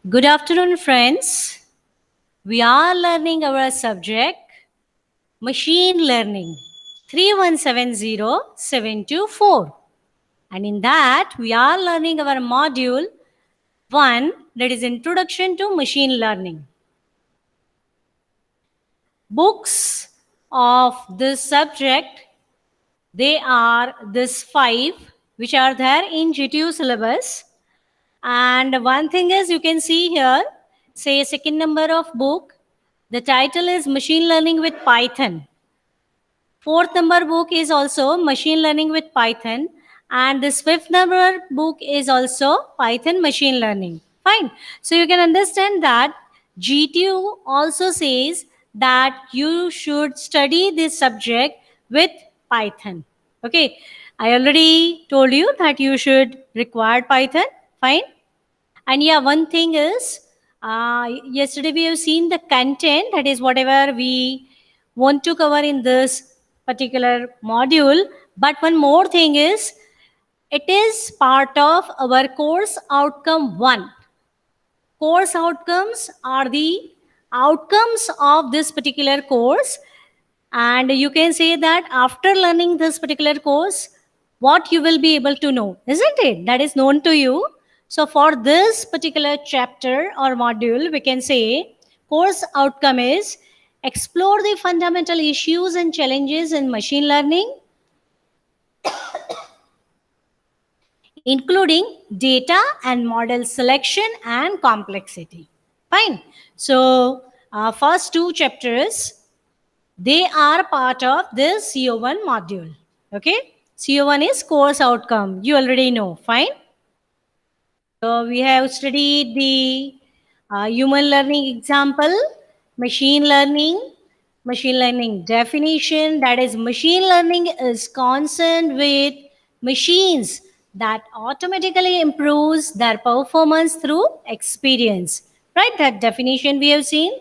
Good afternoon, friends. We are learning our subject Machine Learning 3170724. And in that, we are learning our module 1, that is Introduction to Machine Learning. Books of this subject, they are this 5 which are there in GTU syllabus. And one thing is, you can see here, say second number of book, the title is Machine Learning with Python. Fourth number book is also Machine Learning with Python. And this fifth number book is also Python Machine Learning. Fine. So you can understand that GTU also says that you should study this subject with Python. Okay. I already told you that you should require Python. Fine. And yeah, one thing is, yesterday we have seen the content, that is whatever we want to cover in this particular module. But one more thing is, it is part of our course outcome 1. Course outcomes are the outcomes of this particular course. And you can say that after learning this particular course, what you will be able to know, isn't it? That is known to you. So for this particular chapter or module, we can say course outcome is explore the fundamental issues and challenges in machine learning, including data and model selection and complexity. Fine. So first two chapters, they are part of this CO1 module. Okay. CO1 is course outcome. You already know. Fine. So we have studied the human learning example, machine learning definition. That is, machine learning is concerned with machines that automatically improves their performance through experience. Right? That definition we have seen.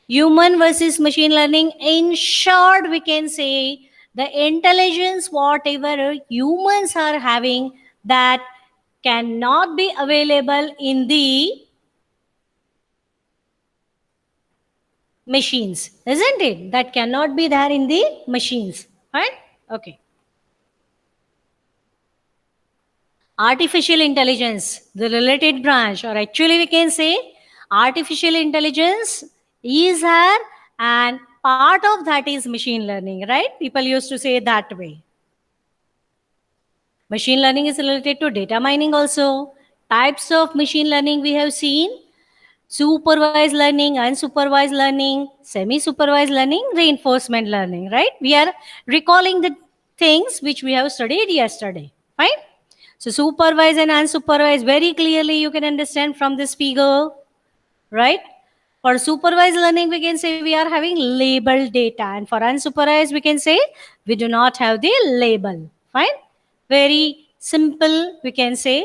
Human versus machine learning. In short, we can say the intelligence whatever humans are having, that cannot be available in the machines, isn't it? That cannot be there in the machines, right? Okay. Artificial intelligence, the related branch, or actually we can say artificial intelligence is here, and part of that is machine learning, right? People used to say that way. Machine learning is related to data mining also. Types of machine learning we have seen: supervised learning, unsupervised learning, semi-supervised learning, reinforcement learning, right? We are recalling the things which we have studied yesterday, right? So supervised and unsupervised, very clearly you can understand from this figure, right? For supervised learning, we can say we are having labeled data, and for unsupervised, we can say we do not have the label. Fine? Very simple, we can say.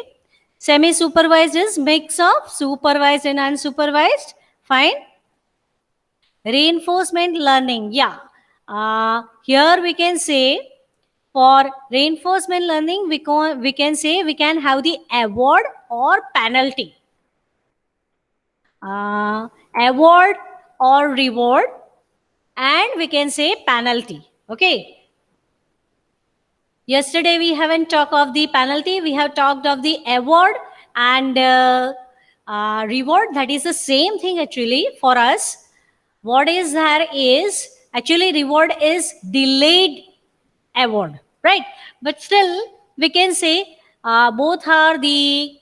Semi-supervised is mix of supervised and unsupervised. Fine? Reinforcement learning, yeah. Here we can say for reinforcement learning, we can say we can have the award or penalty. Award or reward, and we can say penalty. Okay. Yesterday we haven't talked of the penalty, we have talked of the award and reward. That is the same thing actually for us. What is there is actually reward is delayed award, right? But still we can say both are the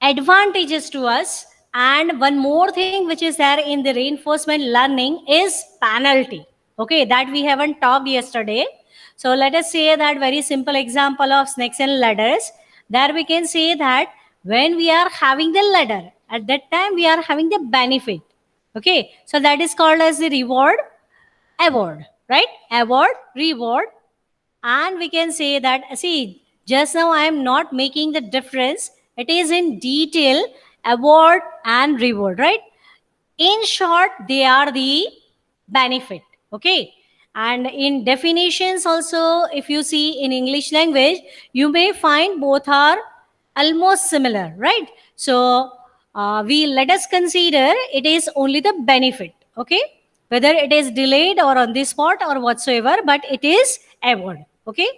advantages to us. And one more thing which is there in the reinforcement learning is penalty. Okay, that we haven't talked yesterday. So let us say that very simple example of snakes and ladders. There we can say that when we are having the ladder, at that time we are having the benefit. Okay, so that is called as the reward, award, right? Award, reward. And we can say that, see, just now I am not making the difference. It is in detail, award and reward, right? In short, they are the benefit. Okay. And in definitions also, if you see in English language, you may find both are almost similar, right? So we let us consider it is only the benefit, okay, whether it is delayed or on the spot or whatsoever, but it is award, okay.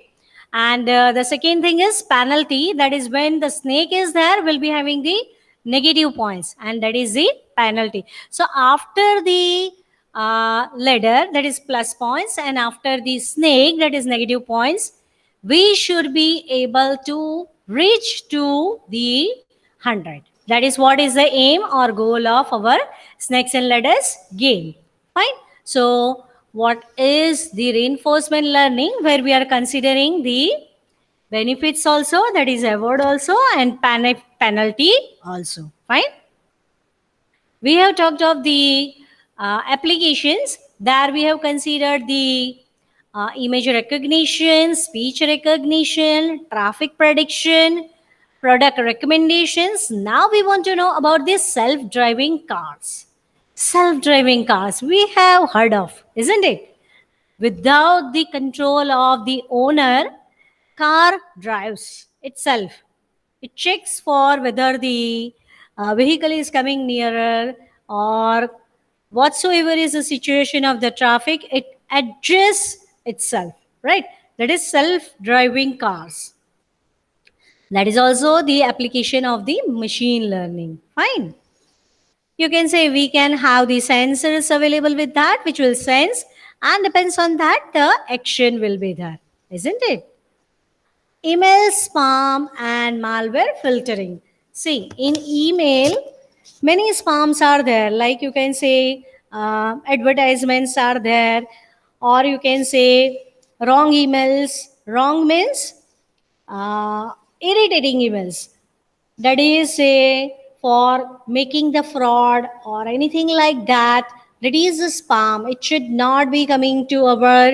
And the second thing is penalty, that is when the snake is there, will be having the negative points, and that is the penalty. So after the ladder, that is plus points, and after the snake, that is negative points, we should be able to reach to the 100. That is what is the aim or goal of our snakes and ladders game. Fine. So what is the reinforcement learning, where we are considering the benefits also, that is award also, and penalty also. Fine. We have talked of the applications. There we have considered the image recognition, speech recognition, traffic prediction, product recommendations. Now we want to know about the self-driving cars. Self-driving cars we have heard of, isn't it? Without the control of the owner, car drives itself. It checks for whether the vehicle is coming nearer or whatsoever is the situation of the traffic, it adjusts itself, right? That is self-driving cars. That is also the application of the machine learning. Fine. You can say we can have the sensors available with that, which will sense, and depends on that, the action will be there, isn't it? Email spam and malware filtering. See, in email, many spams are there. Like you can say advertisements are there, or you can say wrong emails. Wrong means irritating emails, that is say for making the fraud or anything like that, that is a spam. It should not be coming to our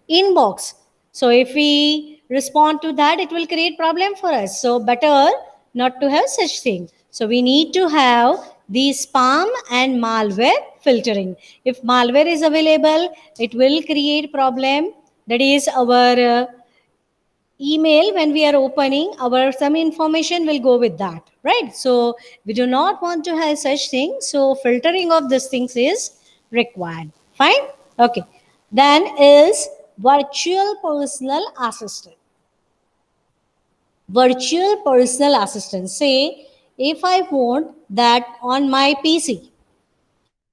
inbox. So if we respond to that, it will create problem for us. So better not to have such thing. So we need to have the spam and malware filtering. If malware is available, it will create problem. That is our email, when we are opening, our some information will go with that, right? So we do not want to have such things, so filtering of these things is required. Fine. Okay. Then is virtual personal assistant. Virtual personal assistant, say if I want that on my PC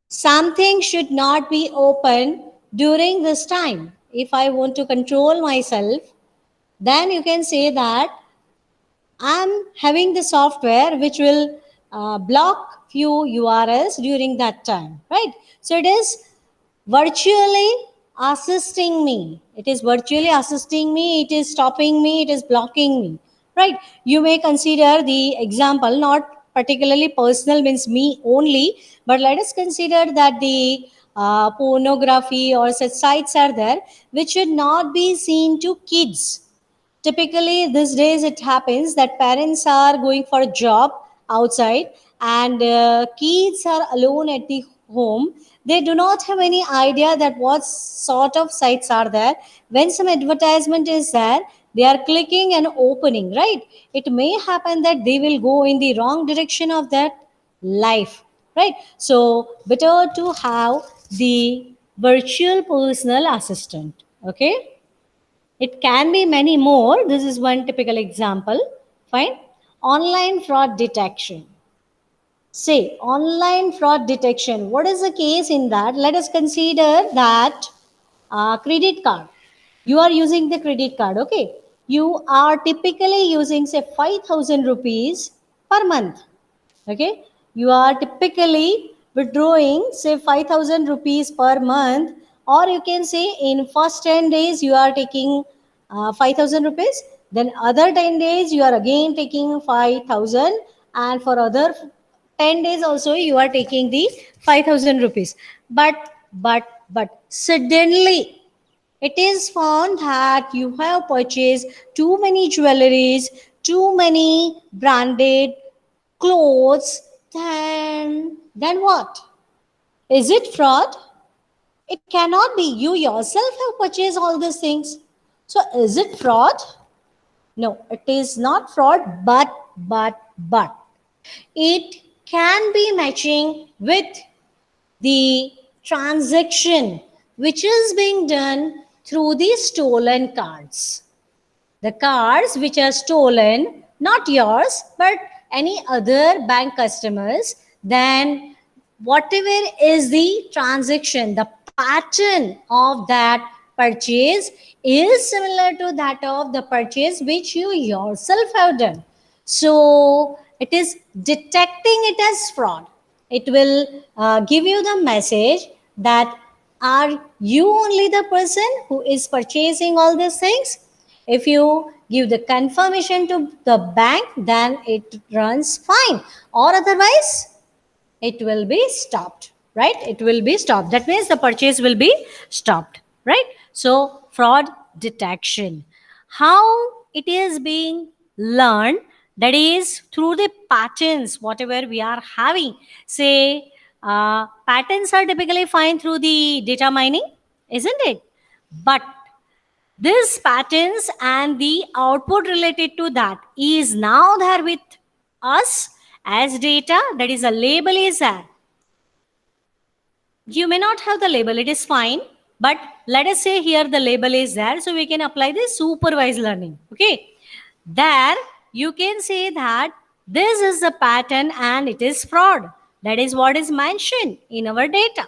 something should not be open during this time, if I want to control myself, then you can say that I'm having the software which will block few URLs during that time, right? So it is virtually assisting me. It is virtually assisting me. It is stopping me. It is blocking me, right? You may consider the example, not particularly personal means me only, but let us consider that the pornography or such sites are there which should not be seen to kids. Typically these days it happens that parents are going for a job outside, and kids are alone at the home. They do not have any idea that what sort of sites are there. When some advertisement is there, they are clicking and opening, right? It may happen that they will go in the wrong direction of that life, right? So better to have the virtual personal assistant, okay? It can be many more. This is one typical example. Fine. Online fraud detection. Say, online fraud detection. What is the case in that? Let us consider that credit card. You are using the credit card, okay? You are typically using, say, 5,000 rupees per month, okay? You are typically withdrawing, say, 5,000 rupees per month, or you can say in first 10 days you are taking 5,000 rupees, then other 10 days you are again taking 5,000, and for other 10 days also you are taking the 5,000 rupees. But suddenly it is found that you have purchased too many jewelries, too many branded clothes. Then what? Is it fraud? It cannot be. You yourself have purchased all these things. So is it fraud? No, it is not fraud, but it can be matching with the transaction which is being done through the stolen cards. The cards which are stolen, not yours, but any other bank customers, then whatever is the transaction, the pattern of that purchase is similar to that of the purchase which you yourself have done. So it is detecting it as fraud. It will give you the message that are you only the person who is purchasing all these things? If you give the confirmation to the bank, then it runs fine, or otherwise it will be stopped, right? It will be stopped. That means the purchase will be stopped, right? So fraud detection, how it is being learned, that is through the patterns whatever we are having. Say patterns are typically found through the data mining, isn't it? But these patterns and the output related to that is now there with us as data. That is, a label is there. You may not have the label, it is fine. But let us say here the label is there, so we can apply the supervised learning. Okay. There you can say that this is the pattern and it is fraud. That is what is mentioned in our data.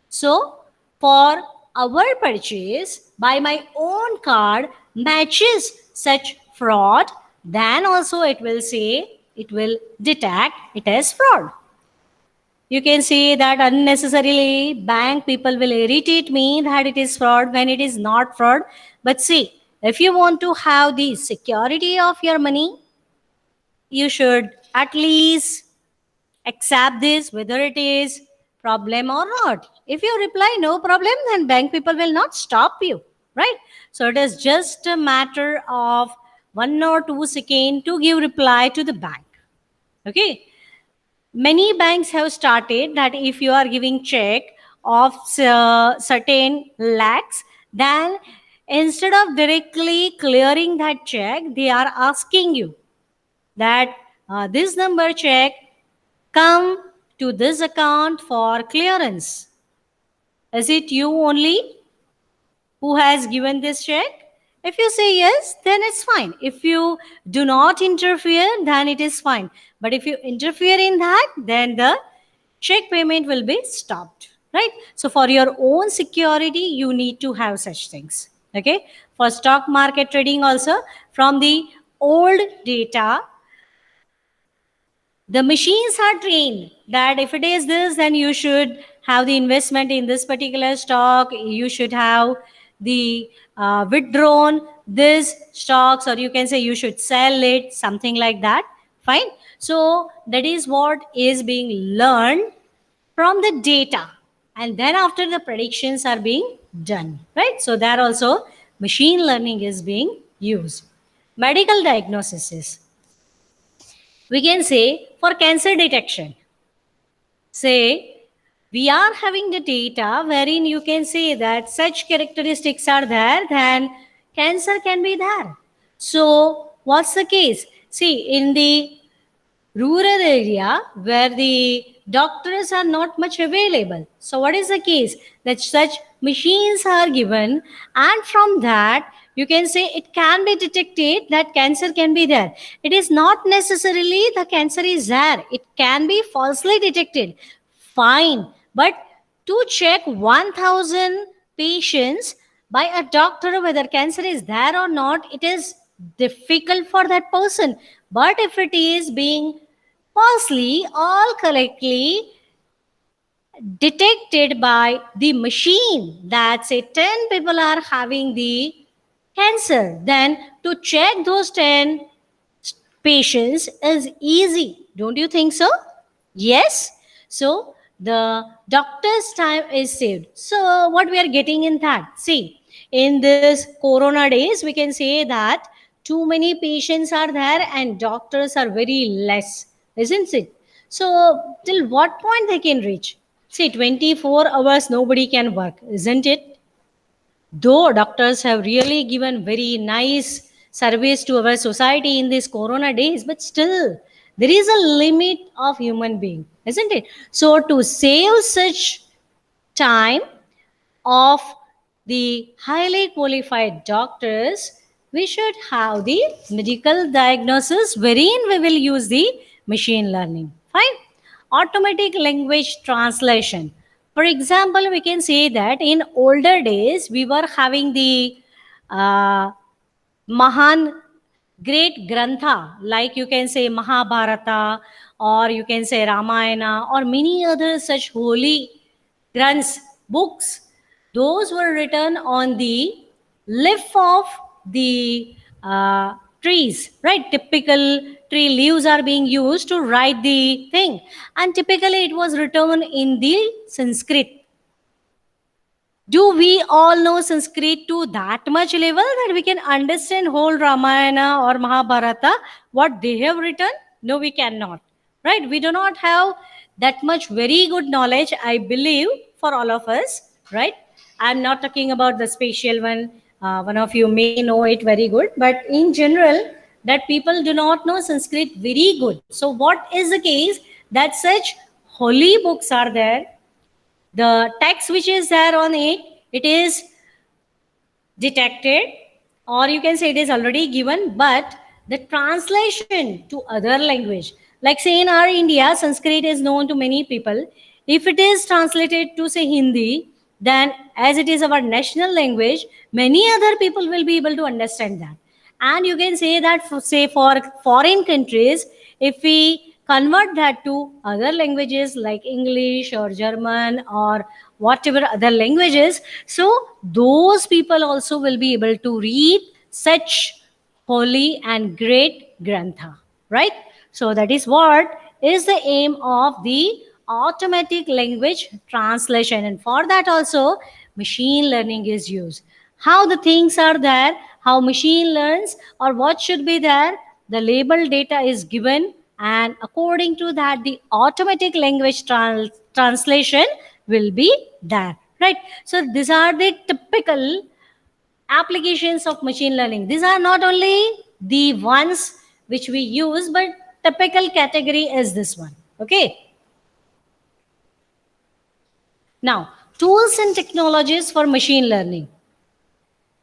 So for our purchase by my own card matches such fraud, then also it will say, it will detect it as fraud. You can see that unnecessarily bank people will irritate me that it is fraud when it is not fraud. But see, if you want to have the security of your money, you should at least accept this, whether it is problem or not. If you reply no problem, then bank people will not stop you, right? So it is just a matter of 1 or 2 seconds to give reply to the bank. Okay. Many banks have started that if you are giving check of certain lakhs, then instead of directly clearing that check, they are asking you that this number check come to this account for clearance. Is it you only who has given this check? If you say yes, then it's fine. If you do not interfere, then it is fine. But if you interfere in that, then the check payment will be stopped, right? So for your own security, you need to have such things. Okay. For stock market trading also, from the old data, the machines are trained that if it is this, then you should have the investment in this particular stock, you should have the withdrawn this stocks, or you can say you should sell it, something like that. Fine. So that is what is being learned from the data, and then after the predictions are being done, right? So there also machine learning is being used. Medical diagnosis, we can say for cancer detection. Say we are having the data wherein you can say that such characteristics are there, then cancer can be there. So what's the case? See, in the rural area where the doctors are not much available, so what is the case? That such machines are given, and from that you can say it can be detected that cancer can be there. It is not necessarily the cancer is there, it can be falsely detected, fine. But to check 1000 patients by a doctor whether cancer is there or not, it is difficult for that person. But if it is being falsely all correctly detected by the machine, that say 10 people are having the cancer, then to check those 10 patients is easy. Don't you think so? Yes. So the doctor's time is saved. So what we are getting in that? See, in this corona days, we can say that too many patients are there and doctors are very less, isn't it? So till what point they can reach? See, 24 hours nobody can work, isn't it? Though doctors have really given very nice service to our society in these corona days, but still There is a limit of human being, isn't it? So to save such time of the highly qualified doctors, we should have the medical diagnosis wherein we will use the machine learning. Fine. Automatic language translation. For example, we can say that in older days we were having the Mahan great grantha, like you can say Mahabharata, or you can say Ramayana, or many other such holy granths, books. Those were written on the leaf of the trees, right? Typical tree leaves are being used to write the thing, and typically it was written in the Sanskrit. Do we all know Sanskrit to that much level that we can understand whole Ramayana or Mahabharata, what they have written? No, we cannot. Right? We do not have that much very good knowledge, I believe, for all of us. Right? I'm not talking about the special one. One of you may know it very good, but in general, that people do not know Sanskrit very good. So, what is the case that such holy books are there? The text which is there on it, it is detected, or you can say it is already given, but the translation to other language, like say in our India, Sanskrit is known to many people. If it is translated to say Hindi, then as it is our national language, many other people will be able to understand that. And you can say that for, say for foreign countries, if we convert that to other languages like English or German or whatever other languages, so those people also will be able to read such holy and great grantha, right? So that is what is the aim of the automatic language translation, and for that also machine learning is used. How the things are there, how machine learns, or what should be there, the label data is given, and according to that the automatic language translation will be there, right? So these are the typical applications of machine learning. These are not only the ones which we use, but typical category is this one. Okay. Now, tools and technologies for machine learning.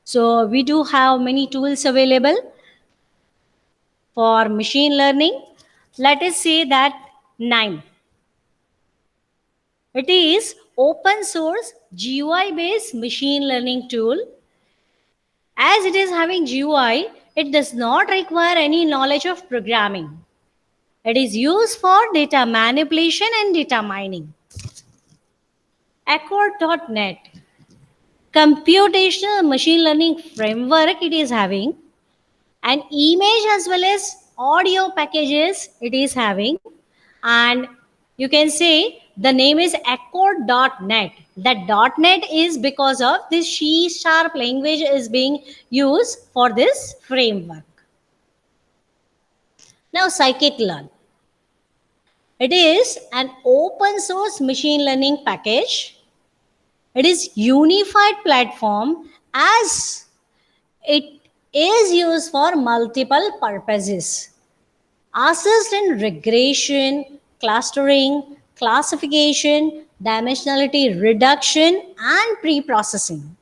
So we do have many tools available for machine learning. Let us say that NIME. It is open source GUI based machine learning tool. As it is having GUI, it does not require any knowledge of programming. It is used for data manipulation and data mining. Accord.net, computational machine learning framework it is having, and image as well as audio packages it is having, and you can say the name is Accord.net. That .net is because of this C# language is being used for this framework. Now scikit-learn. It is an open source machine learning package. It is unified platform as it is used for multiple purposes. Assist in regression, clustering, classification, dimensionality reduction, and pre-processing.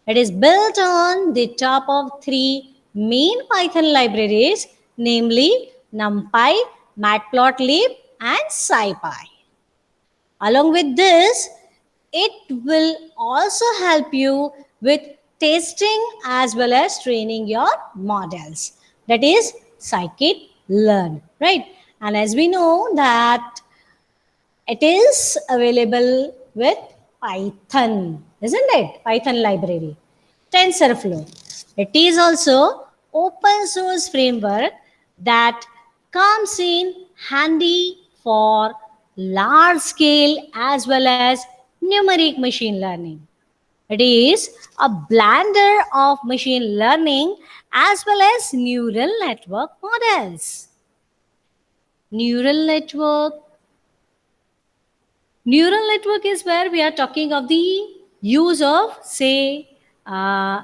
It is built on the top of three main Python libraries, namely NumPy, Matplotlib, and SciPy. Along with this, it will also help you with testing as well as training your models. That is scikit-learn, right? And as we know that it is available with Python, isn't it? Python library. TensorFlow. It is also open source framework that comes in handy for large scale as well as numeric machine learning. It is a blender of machine learning as well as neural network models. Neural network. Neural network is where we are talking of the use of, say,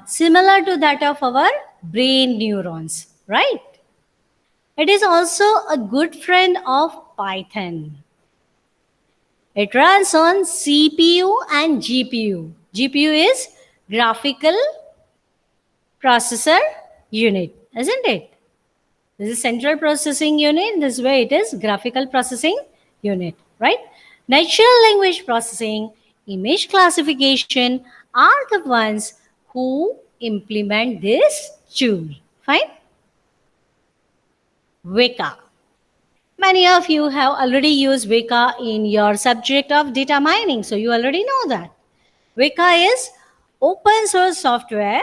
similar to that of our brain neurons, right? It is also a good friend of Python. It runs on CPU and GPU. GPU is graphical processor unit, isn't it? This is central processing unit. This way it is graphical processing unit, right? Natural language processing, image classification are the ones who implement this tool. Fine? Weka. Many of you have already used Weka in your subject of data mining, so you already know that. Weka is open source software.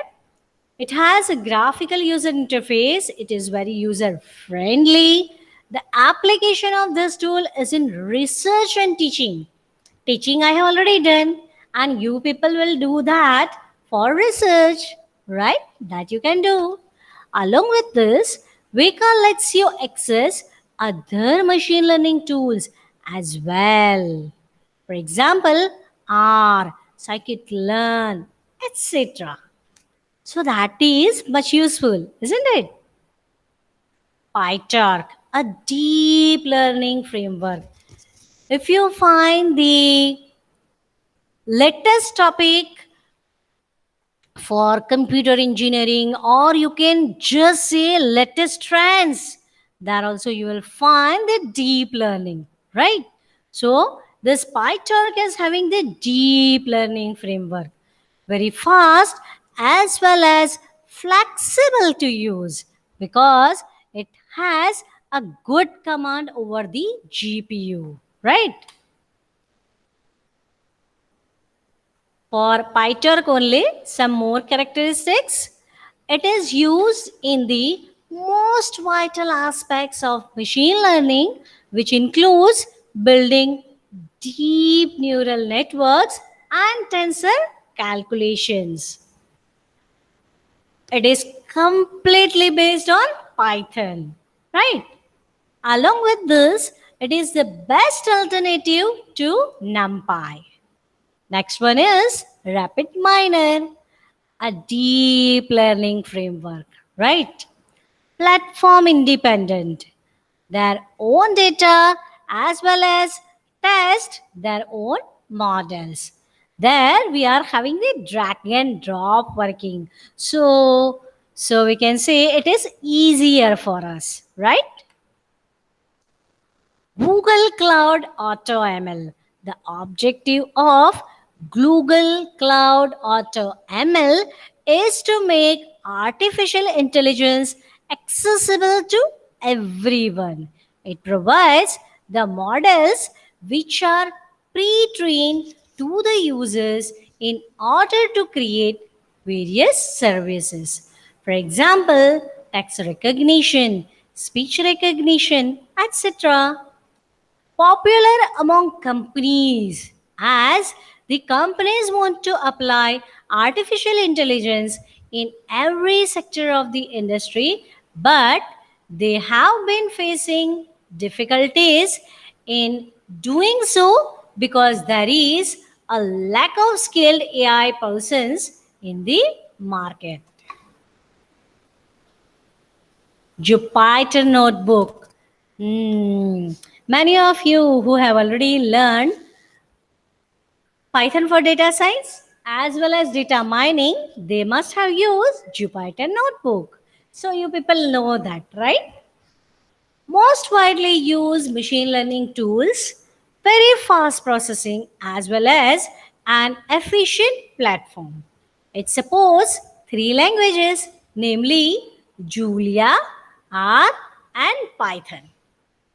It has a graphical user interface. It is very user friendly. The application of this tool is in research and teaching. Teaching I have already done, and you people will do that for research, right? That you can do. Along with this, Weka lets you access other machine learning tools as well. For example, R, scikit-learn, etc. So that is much useful, isn't it? PyTorch, a deep learning framework. If you find the latest topic for computer engineering, or you can just say latest trends, that also you will find the deep learning, right? So this PyTorch is having the deep learning framework, very fast as well as flexible to use, because it has a good command over the GPU, right? For PyTorch only, some more characteristics. It is used in the most vital aspects of machine learning, which includes building deep neural networks and tensor calculations. It is completely based on Python, right? Along with this, it is the best alternative to NumPy. Next one is RapidMiner, a deep learning framework, right? Platform independent, their own data as well as test their own models. There we are having the drag and drop working. So we can say it is easier for us, right? Google Cloud Auto ML. The objective of Google Cloud Auto ML is to make artificial intelligence accessible to everyone. It provides the models which are pre-trained to the users in order to create various services. For example, text recognition, speech recognition, etc. Popular among companies, as the companies want to apply artificial intelligence in every sector of the industry, but they have been facing difficulties in doing so because there is a lack of skilled AI persons in the market. Jupyter Notebook. Many of you who have already learned Python for data science as well as data mining, they must have used Jupyter Notebook. So you people know that, right? Most widely used machine learning tools, very fast processing as well as an efficient platform. It supports three languages, namely Julia, R, and Python.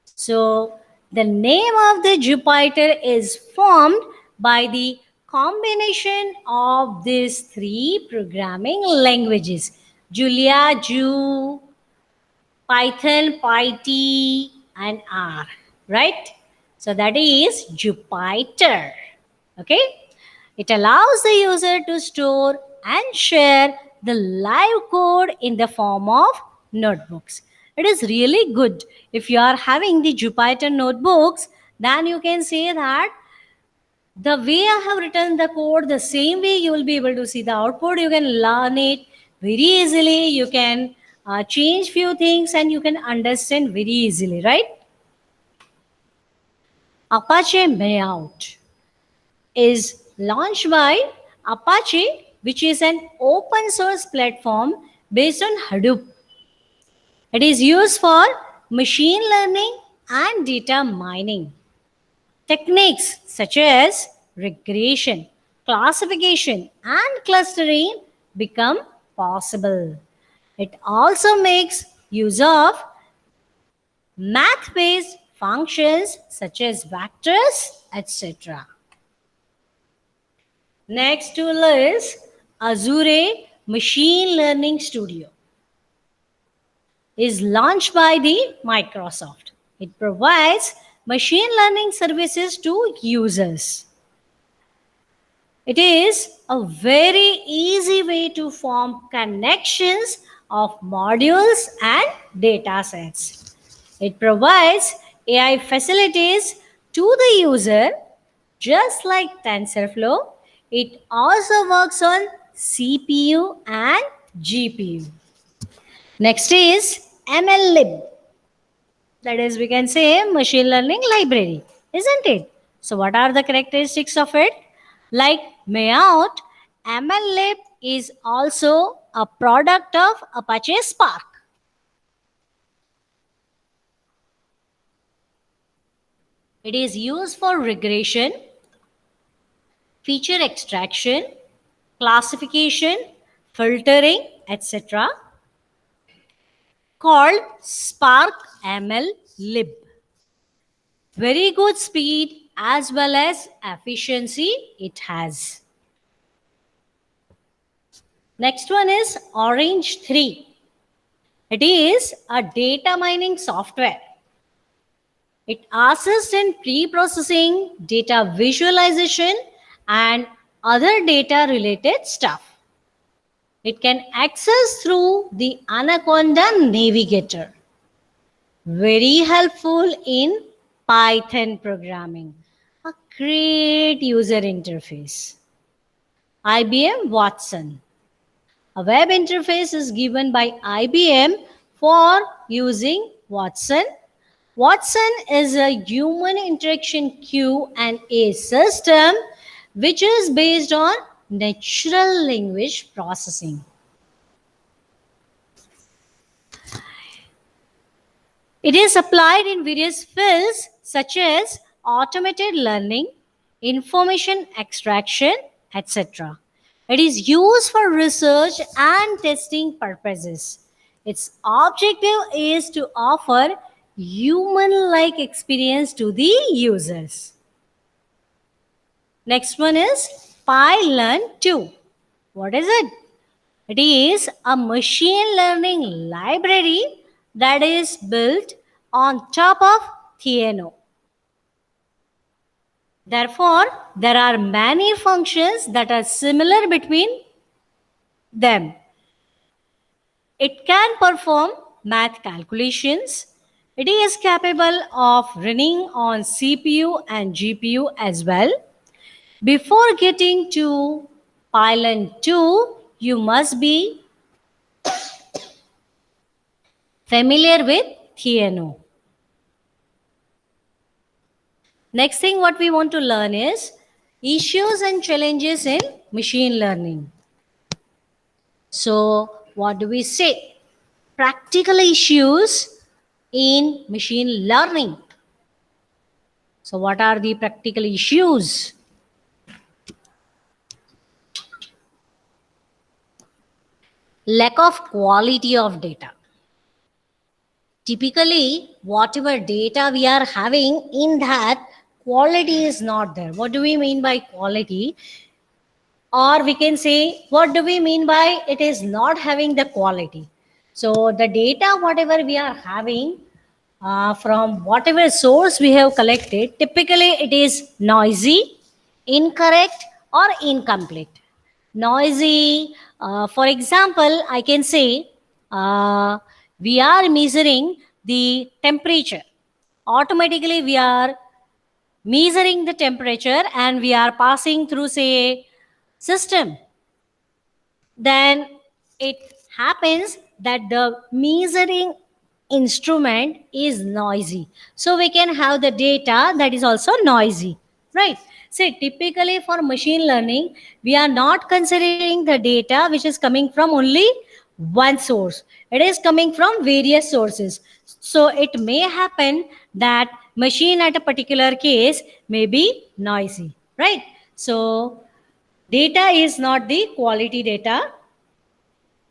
So the name of the Jupyter is formed by the combination of these three programming languages: Julia, Ju, Python, PyT, and R, right? So that is Jupyter. Okay? It allows the user to store and share the live code in the form of notebooks. It is really good. If you are having the Jupyter notebooks, then you can say that the way I have written the code, the same way you will be able to see the output. You can learn it very easily. You can change few things and you can understand very easily, right? Apache Mayout is launched by Apache, which is an open source platform based on Hadoop. It is used for machine learning and data mining. Techniques such as regression, classification, and clustering become possible. It also makes use of math-based functions such as vectors, etc. Next tool is Azure Machine Learning Studio. Is launched by the Microsoft. It provides machine learning services to users. It is a very easy way to form connections of modules and data sets. It provides AI facilities to the user just like TensorFlow. It also works on CPU and GPU. Next is MLlib. That is, we can say machine learning library, isn't it? So what are the characteristics of it? Like Mayout, MLlib is also a product of Apache Spark. It is used for regression, feature extraction, classification, filtering, etc. called Spark ML Lib. Very good speed as well as efficiency it has. Next one is Orange 3. It is a data mining software. It assists in pre-processing, data visualization, and other data related stuff. It can access through the Anaconda Navigator. Very helpful in Python programming. A great user interface. IBM Watson. A web interface is given by IBM for using Watson. Watson is a human interaction Q&A system which is based on natural language processing. It is applied in various fields such as automated learning, information extraction, etc. It is used for research and testing purposes. Its objective is to offer human-like experience to the users. Next one is PyLearn 2. What is it? It is a machine learning library that is built on top of Theano. Therefore, there are many functions that are similar between them. It can perform math calculations. It is capable of running on CPU and GPU as well. Before getting to PyLearn 2, you must be familiar with Theano. Next thing what we want to learn is issues and challenges in machine learning. So what do we say? Practical issues in machine learning. So what are the practical issues? Lack of quality of data. Typically, whatever data we are having in that, quality is not there. What do we mean by quality? Or we can say, what do we mean by it is not having the quality? So the data, whatever we are having from whatever source we have collected, typically it is noisy, incorrect, or incomplete. Noisy, for example, I can say we are measuring the temperature. Automatically, we are measuring the temperature and we are passing through, say, system. Then it happens that the measuring instrument is noisy. So we can have the data that is also noisy, right? See, typically for machine learning, we are not considering the data which is coming from only one source. It is coming from various sources. So it may happen that machine at a particular case may be noisy, right? So data is not the quality data.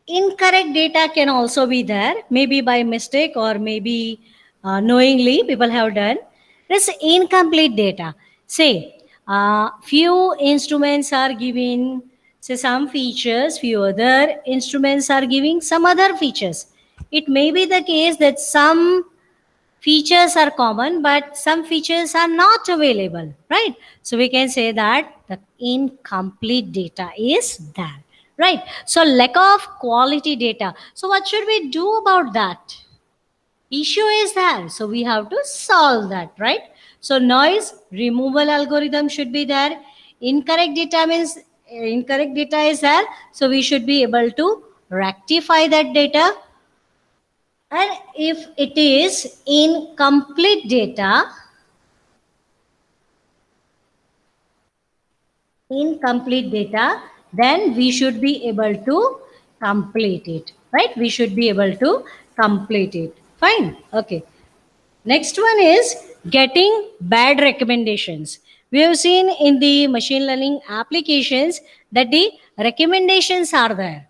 Incorrect data can also be there, maybe by mistake or maybe knowingly people have done. This incomplete data. Say, few instruments are giving, say, some features, few other instruments are giving some other features. It may be the case that some features are common, but some features are not available, right? So we can say that the incomplete data is there, right? So lack of quality data. So what should we do about that? Issue is there, so we have to solve that, right? So noise removal algorithm should be there. Incorrect data means incorrect data is there, so we should be able to rectify that data. And if it is incomplete data, then we should be able to complete it, right? We should be able to complete it. Fine. Okay. Next one is getting bad recommendations. We have seen in the machine learning applications that the recommendations are there.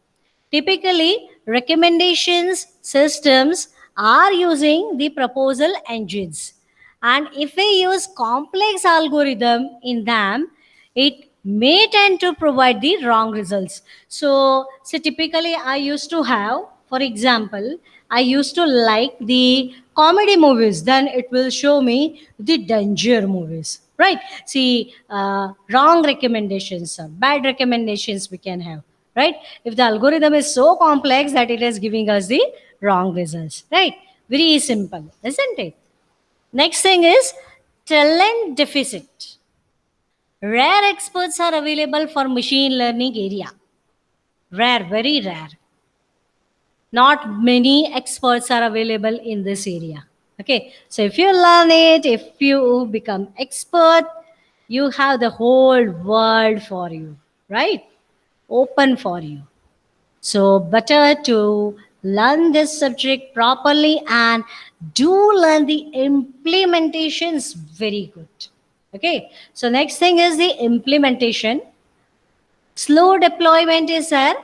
Typically, recommendations systems are using the proposal engines. And if we use complex algorithm in them, it may tend to provide the wrong results. So typically I used to have, for example, I used to like the comedy movies, then it will show me the danger movies, right? See, wrong recommendations or bad recommendations we can have, right? If the algorithm is so complex that it is giving us the wrong results, right? Very simple, isn't it? Next thing is talent deficit. Rare experts are available for machine learning area. Rare, very rare. Not many experts are available in this area. Okay, so if you learn it, if you become expert, you have the whole world for you, right? Open for you. So better to learn this subject properly and do learn the implementations very good. Okay, so next thing is the implementation. Slow deployment is there.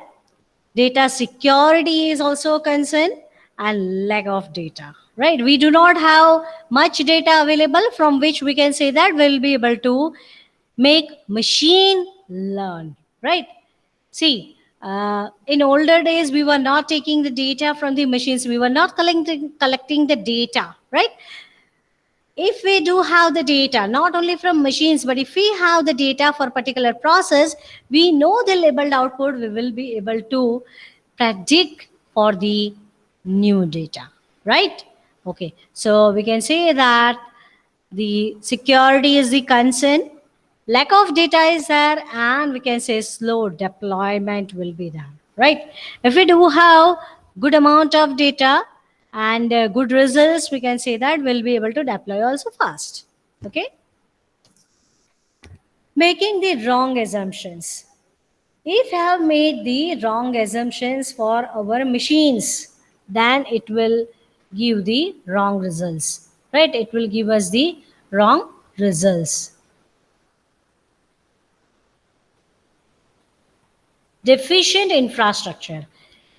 Data security is also a concern, and lack of data, right? We do not have much data available from which we can say that we'll be able to make machine learn, right? See, in older days, we were not taking the data from the machines. We were not collecting the data, right? If we do have the data, not only from machines, but if we have the data for a particular process, we know the labeled output, we will be able to predict for the new data, right? Okay, so we can say that the security is the concern, lack of data is there, and we can say slow deployment will be there, right? If we do have good amount of data and good results, we can say that we'll be able to deploy also fast. Okay, making the wrong assumptions. If you have made the wrong assumptions for our machines, then it will give the wrong results, right? It will give us the wrong results. Deficient infrastructure.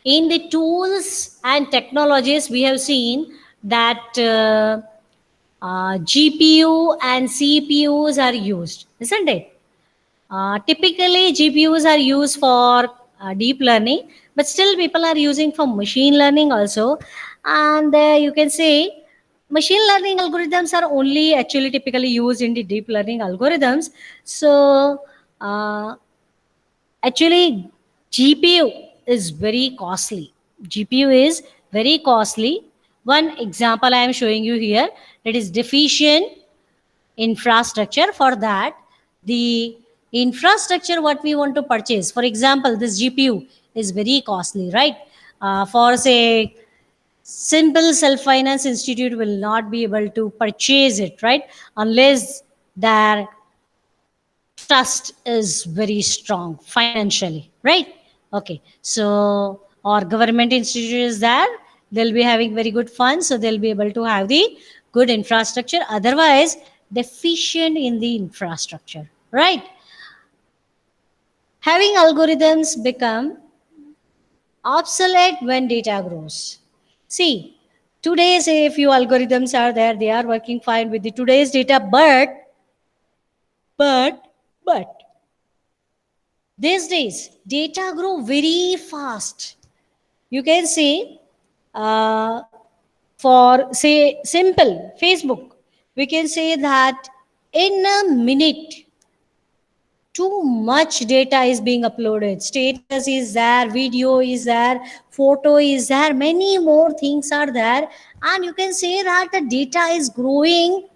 In the tools and technologies, we have seen that GPU and CPUs are used, isn't it? Typically, GPUs are used for deep learning, but still people are using for machine learning also. And you can say machine learning algorithms are only actually typically used in the deep learning algorithms. So actually, GPU is very costly. GPU is very costly. One example I am showing you here, that is deficient infrastructure. For that, the infrastructure what we want to purchase, for example, this GPU is very costly, right? For say simple self-finance institute will not be able to purchase it, right, unless their trust is very strong financially, right? Okay, so or government institute is there, they'll be having very good funds, so they'll be able to have the good infrastructure. Otherwise, deficient in the infrastructure, right? Having algorithms become obsolete when data grows. See, today's a few algorithms are there, they are working fine with the today's data, but, but these days, data grow very fast. You can see, for say simple Facebook, we can say that in a minute, too much data is being uploaded. Status is there, video is there, photo is there, many more things are there, and you can say that the data is growing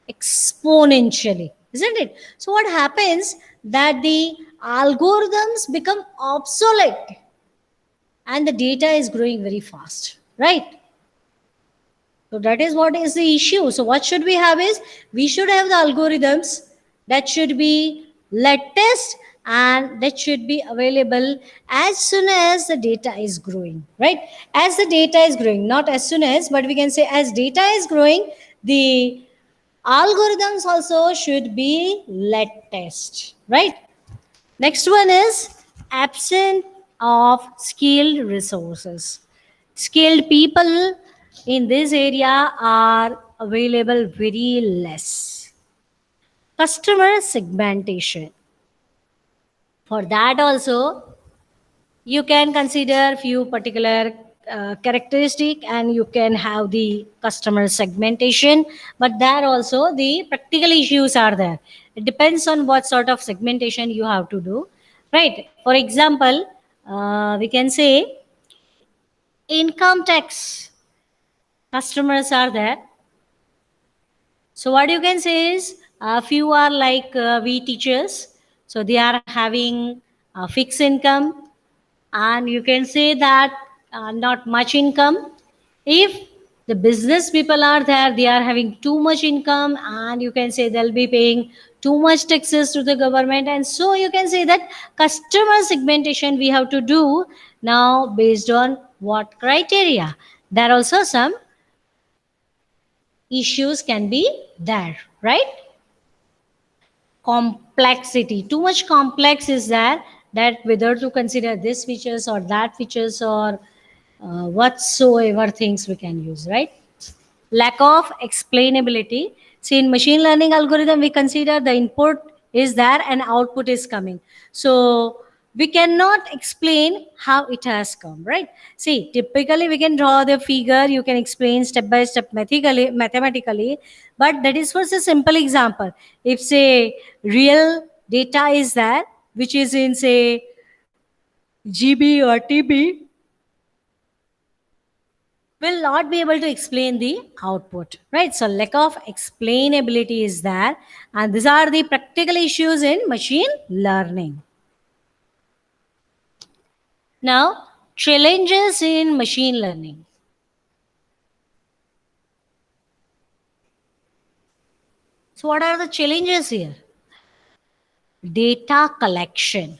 exponentially, isn't it? So what happens that the algorithms become obsolete and the data is growing very fast, right? So that is what is the issue. So what should we have is, we should have the algorithms that should be latest and that should be available as soon as the data is growing, right? As the data is growing, not as soon as, but we can say as data is growing, the algorithms also should be latest, right? Next one is absent of skilled resources. Skilled people in this area are available very less. Customer segmentation. For that also, you can consider few particular characteristic and you can have the customer segmentation, but there also the practical issues are there. It depends on what sort of segmentation you have to do, right? For example, we can say income tax customers are there. So what you can say is, a few are like we teachers, so they are having a fixed income, and you can say that not much income. If the business people are there, they are having too much income, and you can say they'll be paying too much taxes to the government, and so you can say that customer segmentation we have to do now based on what criteria. There are also some issues can be there, right? Complexity, too much complex is there, that whether to consider this features or that features or whatsoever things we can use, right? Lack of explainability. See, in machine learning algorithm, we consider the input is there and output is coming. So we cannot explain how it has come, right? See, typically we can draw the figure, you can explain step by step mathematically, but that is for a simple example. If say real data is there, which is in say GB or TB, will not be able to explain the output, right? So lack of explainability is there, and these are the practical issues in machine learning. Now, challenges in machine learning. So what are the challenges here? Data collection.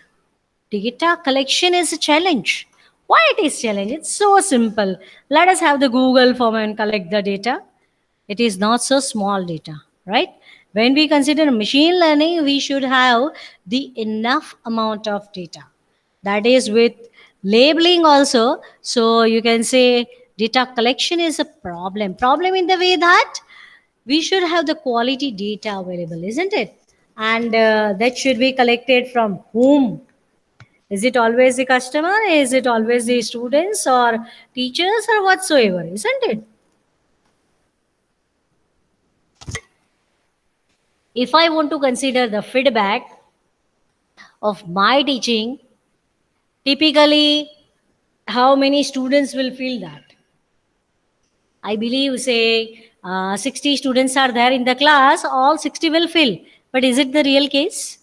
Data collection is a challenge. Why it is challenge? It's so simple. Let us have the Google form and collect the data. It is not so small data, right? When we consider machine learning, we should have the enough amount of data. That is with labeling also. So you can say data collection is a problem. Problem in the way that we should have the quality data available, isn't it? And that should be collected from whom? Is it always the customer? Is it always the students or teachers or whatsoever? Isn't it? If I want to consider the feedback of my teaching, typically how many students will feel that? I believe, say, 60 students are there in the class, all 60 will fill. But is it the real case?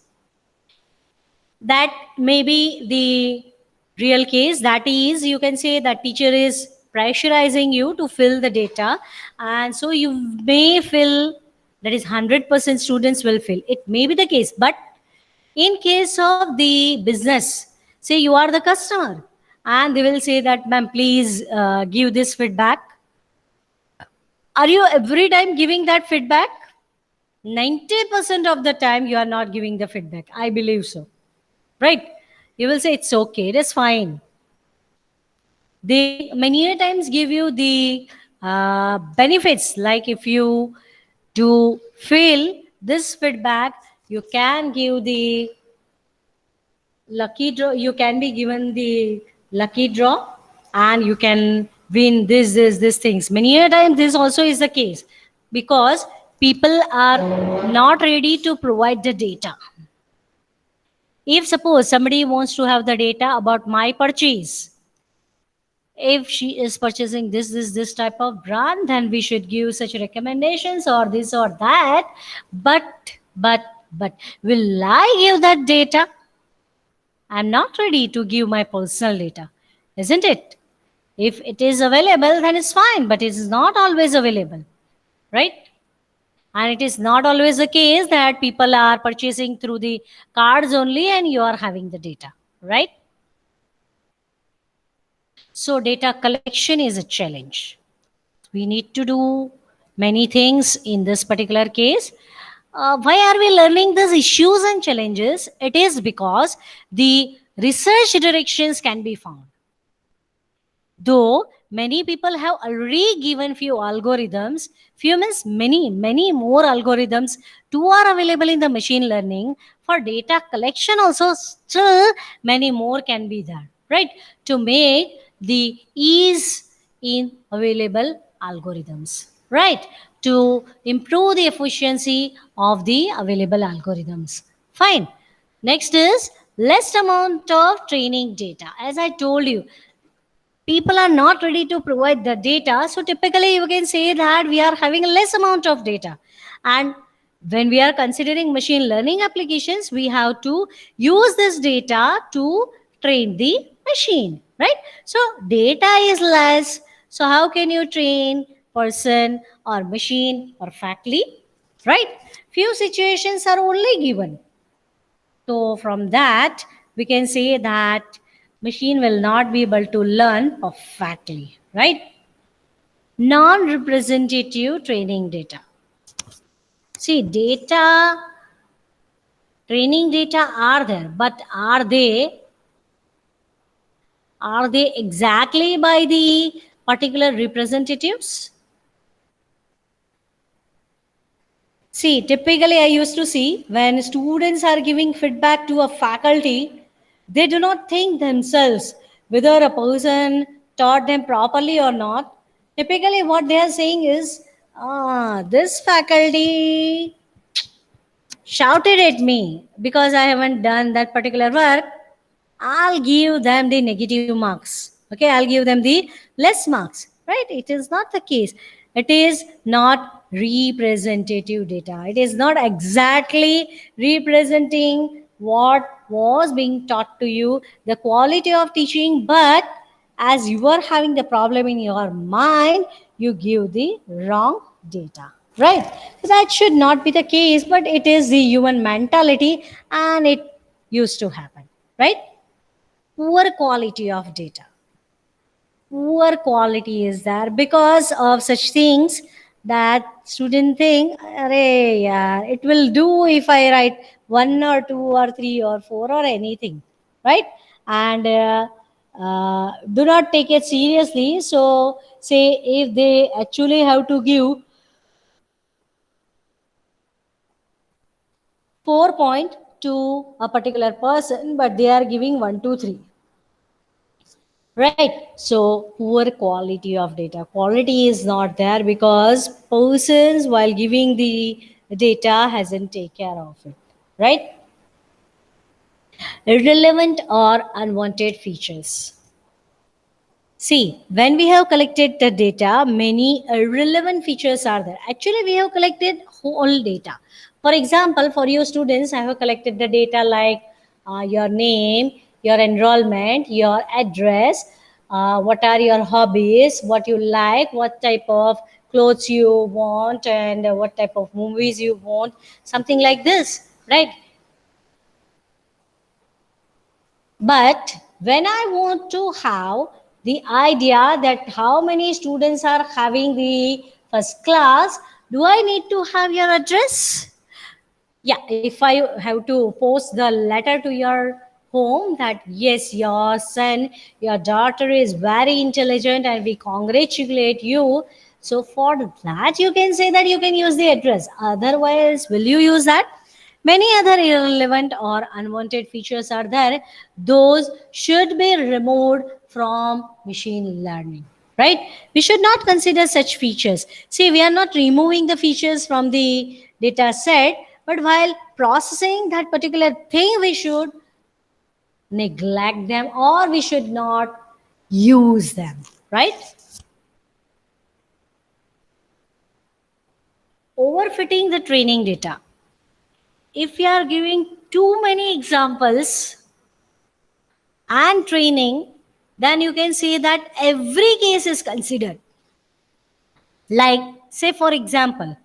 That may be the real case. That is, you can say that teacher is pressurizing you to fill the data, and so you may fill, that is 100% students will fill, it may be the case. But in case of the business, say you are the customer, and they will say that, ma'am, please give this feedback. Are you every time giving that feedback? 90% of the time you are not giving the feedback, I believe so, right? You will say it's okay, it is fine. They many a times give you the benefits, like if you do fail this feedback, you can give the lucky draw, you can be given the lucky draw, and you can win this things. Many a time this also is the case, because people are not ready to provide the data. If suppose somebody wants to have the data about my purchase, if she is purchasing this type of brand, then we should give such recommendations or this or that. But will I give that data? I'm not ready to give my personal data, isn't it? If it is available, then it's fine, but it is not always available, right? And it is not always the case that people are purchasing through the cards only and you are having the data, right? So data collection is a challenge. We need to do many things in this particular case. Why are we learning these issues and challenges? It is because the research directions can be found. Though many people have already given few algorithms, few means many more algorithms too are available in the machine learning. For data collection also, still many more can be there, right? To make the ease in available algorithms, right? To improve the efficiency of the available algorithms. Fine. Next is less amount of training data. As I told you, people are not ready to provide the data, so typically you can say that we are having a less amount of data. And when we are considering machine learning applications, we have to use this data to train the machine, right? So data is less, so how can you train person or machine perfectly, right? Few situations are only given. So from that, we can say that machine will not be able to learn perfectly, right? Non-representative training data. See, training data are there, but are they exactly by the particular representatives? See, typically I used to see when students are giving feedback to a faculty, they do not think themselves whether a person taught them properly or not. Typically, what they are saying is, this faculty shouted at me because I haven't done that particular work. I'll give them the negative marks. Okay, I'll give them the less marks. Right? It is not the case. It is not representative data. It is not exactly representing what was being taught to you, the quality of teaching, but as you are having the problem in your mind, you give the wrong data. Right? So that should not be the case, but it is the human mentality and it used to happen. Right? Poor quality of data. Poor quality is there because of such things that student think, "Arey, yaar, it will do if I write one or two or three or four or anything," right? And do not take it seriously. So, say if they actually have to give 4 point to a particular person, but they are giving 1, 2, 3. Right. So poor quality of data. Quality is not there because persons while giving the data hasn't take care of it. Right. Irrelevant or unwanted features. See, when we have collected the data, many irrelevant features are there. Actually, we have collected whole data. For example, for your students, I have collected the data like your name, your enrollment, your address, what are your hobbies, what you like, what type of clothes you want, and what type of movies you want, something like this, right? But when I want to have the idea that how many students are having the first class, do I need to have your address? Yeah, if I have to post the letter to your home that yes, your son, your daughter is very intelligent and we congratulate you, so for that you can say that you can use the address. Otherwise, will you use that? Many other irrelevant or unwanted features are there. Those should be removed from machine learning, right? We should not consider such features. See, we are not removing the features from the data set, but while processing that particular thing, we should neglect them or we should not use them, right? Overfitting the training data. If we are giving too many examples and training, then you can say that every case is considered. Like, say, for example,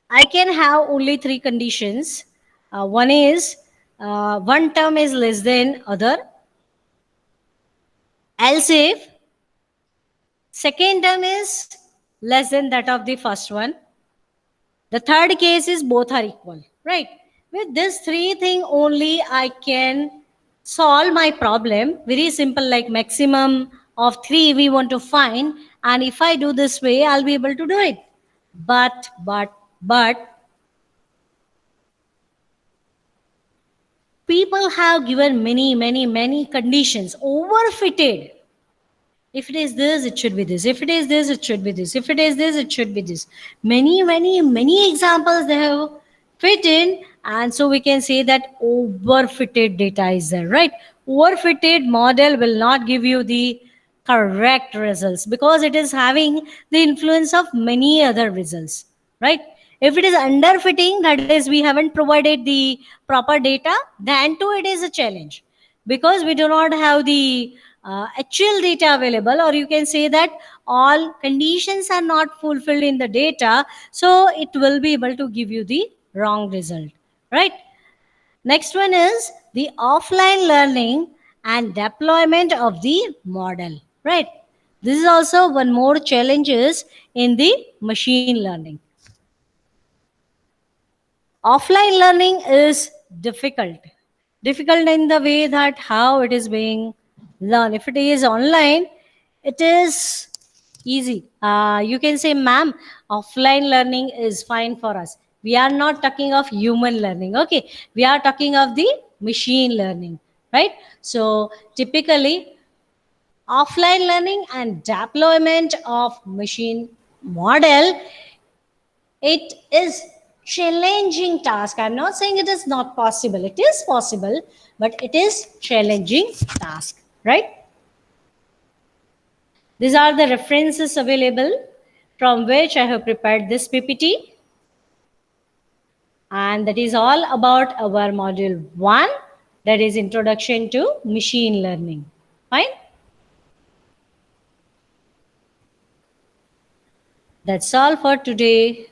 I can have only three conditions. One is one term is less than other, else if second term is less than that of the first one. The third case is both are equal, right? With this three thing only I can solve my problem. Very simple, like maximum of three we want to find. And if I do this way, I'll be able to do it. But people have given many conditions, overfitted. If it is this, it should be this. If it is this, it should be this. If it is this, it should be this. Many examples they have fit in, and so we can say that overfitted data is there, right? Overfitted model will not give you the correct results because it is having the influence of many other results, right? If it is underfitting, that is, we haven't provided the proper data, then too it is a challenge because we do not have the actual data available, or you can say that all conditions are not fulfilled in the data, so it will be able to give you the wrong result, right? Next one is the offline learning and deployment of the model, right? This is also one more challenges in the machine learning. Offline learning is difficult in the way that how it is being learned. If it is online, it is easy. You can say, ma'am, offline learning is fine for us. We are not talking of human learning, okay? We are talking of the machine learning, right? So typically offline learning and deployment of machine model, it is challenging task. I'm not saying it is not possible, it is possible, but it is challenging task, right? These are the references available from which I have prepared this PPT, and that is all about our module 1, that is introduction to machine learning. Fine, that's all for today.